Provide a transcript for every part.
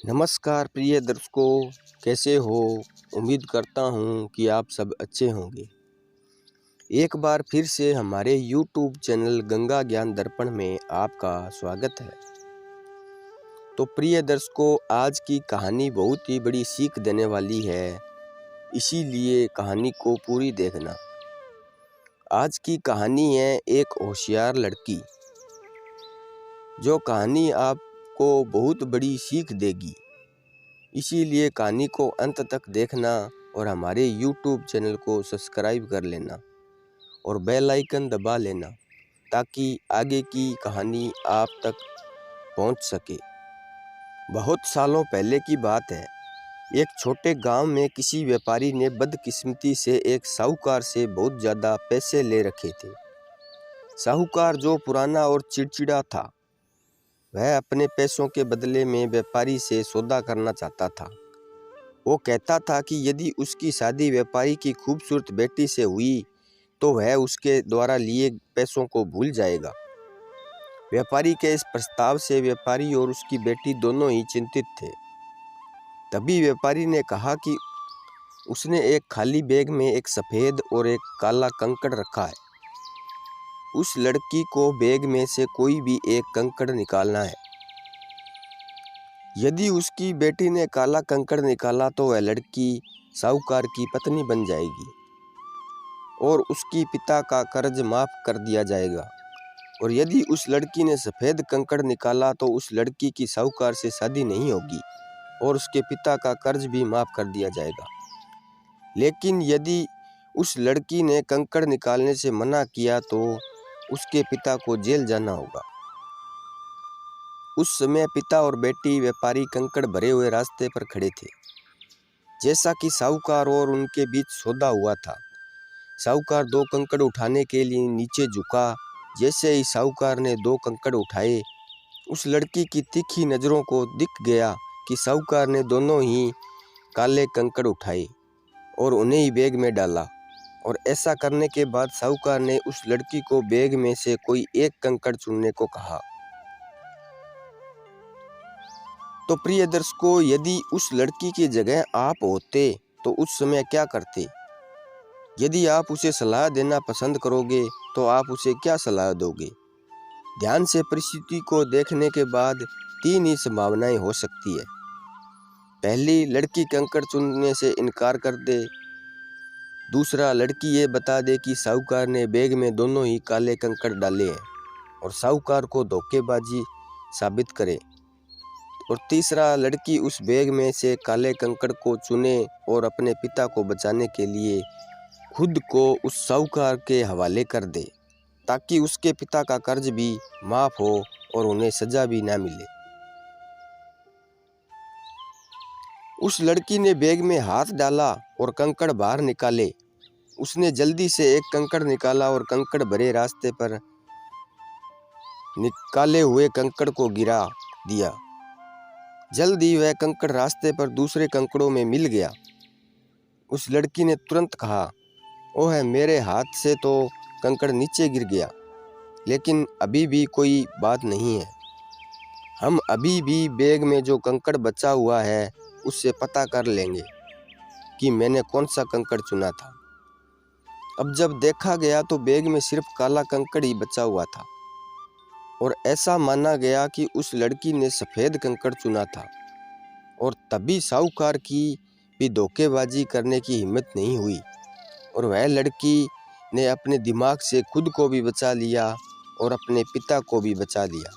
नमस्कार प्रिय दर्शकों, कैसे हो। उम्मीद करता हूँ कि आप सब अच्छे होंगे। एक बार फिर से हमारे YouTube चैनल गंगा ज्ञान दर्पण में आपका स्वागत है। तो प्रिय दर्शकों, आज की कहानी बहुत ही बड़ी सीख देने वाली है, इसीलिए कहानी को पूरी देखना। आज की कहानी है एक होशियार लड़की। जो कहानी आपको बहुत बड़ी सीख देगी, इसीलिए कहानी को अंत तक देखना और हमारे YouTube चैनल को सब्सक्राइब कर लेना और बेल आइकन दबा लेना ताकि आगे की कहानी आप तक पहुंच सके। बहुत सालों पहले की बात है। एक छोटे गांव में किसी व्यापारी ने बदकिस्मती से एक साहूकार से बहुत ज़्यादा पैसे ले रखे थे। साहूकार जो पुराना और चिड़चिड़ा था, वह अपने पैसों के बदले में व्यापारी से सौदा करना चाहता था। वो कहता था कि यदि उसकी शादी व्यापारी की खूबसूरत बेटी से हुई तो वह उसके द्वारा लिए पैसों को भूल जाएगा। व्यापारी के इस प्रस्ताव से व्यापारी और उसकी बेटी दोनों ही चिंतित थे। तभी व्यापारी ने कहा कि उसने एक खाली बैग में एक सफ़ेद और एक काला कंकड़ रखा है। उस लड़की को बैग में से कोई भी एक कंकड़ निकालना है। यदि उसकी बेटी ने काला कंकड़ निकाला तो वह लड़की साहूकार की पत्नी बन जाएगी और उसकी पिता का कर्ज माफ़ कर दिया जाएगा। और यदि उस लड़की ने सफ़ेद कंकड़ निकाला तो उस लड़की की साहूकार से शादी नहीं होगी और उसके पिता का कर्ज भी माफ़ कर दिया जाएगा। लेकिन यदि उस लड़की ने कंकड़ निकालने से मना किया तो उसके पिता को जेल जाना होगा। उस समय पिता और बेटी व्यापारी कंकड़ भरे हुए रास्ते पर खड़े थे। जैसा कि साहूकार और उनके बीच सौदा हुआ था, साहूकार 2 कंकड़ उठाने के लिए नीचे झुका। जैसे ही साहूकार ने 2 कंकड़ उठाए, उस लड़की की तीखी नज़रों को दिख गया कि साहूकार ने दोनों ही काले कंकड़ उठाए और उन्हें ही बैग में डाला। और ऐसा करने के बाद साहूकार ने उस लड़की को बैग में से कोई एक कंकड़ चुनने को कहा। तो प्रिय दर्शकों, यदि उस लड़की की जगह आप होते तो उस समय क्या करते? यदि आप उसे सलाह देना पसंद करोगे तो आप उसे क्या सलाह दोगे? ध्यान से परिस्थिति को देखने के बाद 3 ही संभावनाएं हो सकती है। पहली, लड़की कंकड़ चुनने से इनकार कर दे। दूसरा, लड़की ये बता दे कि साहूकार ने बैग में दोनों ही काले कंकड़ डाले हैं और साहूकार को धोखेबाजी साबित करे। और तीसरा, लड़की उस बैग में से काले कंकड़ को चुने और अपने पिता को बचाने के लिए खुद को उस साहूकार के हवाले कर दे ताकि उसके पिता का कर्ज भी माफ़ हो और उन्हें सज़ा भी ना मिले। उस लड़की ने बैग में हाथ डाला और कंकड़ बाहर निकाले। उसने जल्दी से एक कंकड़ निकाला और कंकड़ भरे रास्ते पर निकाले हुए कंकड़ को गिरा दिया। जल्दी वह कंकड़ रास्ते पर दूसरे कंकड़ों में मिल गया। उस लड़की ने तुरंत कहा, ओह, मेरे हाथ से तो कंकड़ नीचे गिर गया, लेकिन अभी भी कोई बात नहीं है। हम अभी भी बैग में जो कंकड़ बचा हुआ है उससे पता कर लेंगे कि मैंने कौन सा कंकड़ चुना था। अब जब देखा गया तो बैग में सिर्फ काला कंकड़ ही बचा हुआ था और ऐसा माना गया कि उस लड़की ने सफ़ेद कंकड़ चुना था। और तभी साहूकार की भी धोखेबाजी करने की हिम्मत नहीं हुई और वह लड़की ने अपने दिमाग से खुद को भी बचा लिया और अपने पिता को भी बचा लिया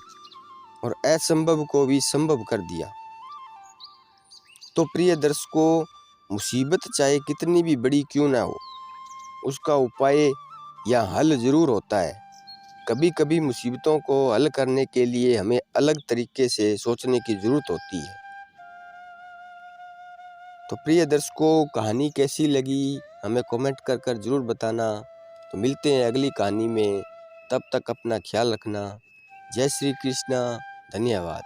और असंभव को भी संभव कर दिया। तो प्रिय दर्शकों, मुसीबत चाहे कितनी भी बड़ी क्यों ना हो, उसका उपाय या हल ज़रूर होता है। कभी कभी मुसीबतों को हल करने के लिए हमें अलग तरीके से सोचने की ज़रूरत होती है। तो प्रिय दर्शकों, कहानी कैसी लगी हमें कमेंट कर ज़रूर बताना। तो मिलते हैं अगली कहानी में, तब तक अपना ख्याल रखना। जय श्री कृष्णा, धन्यवाद।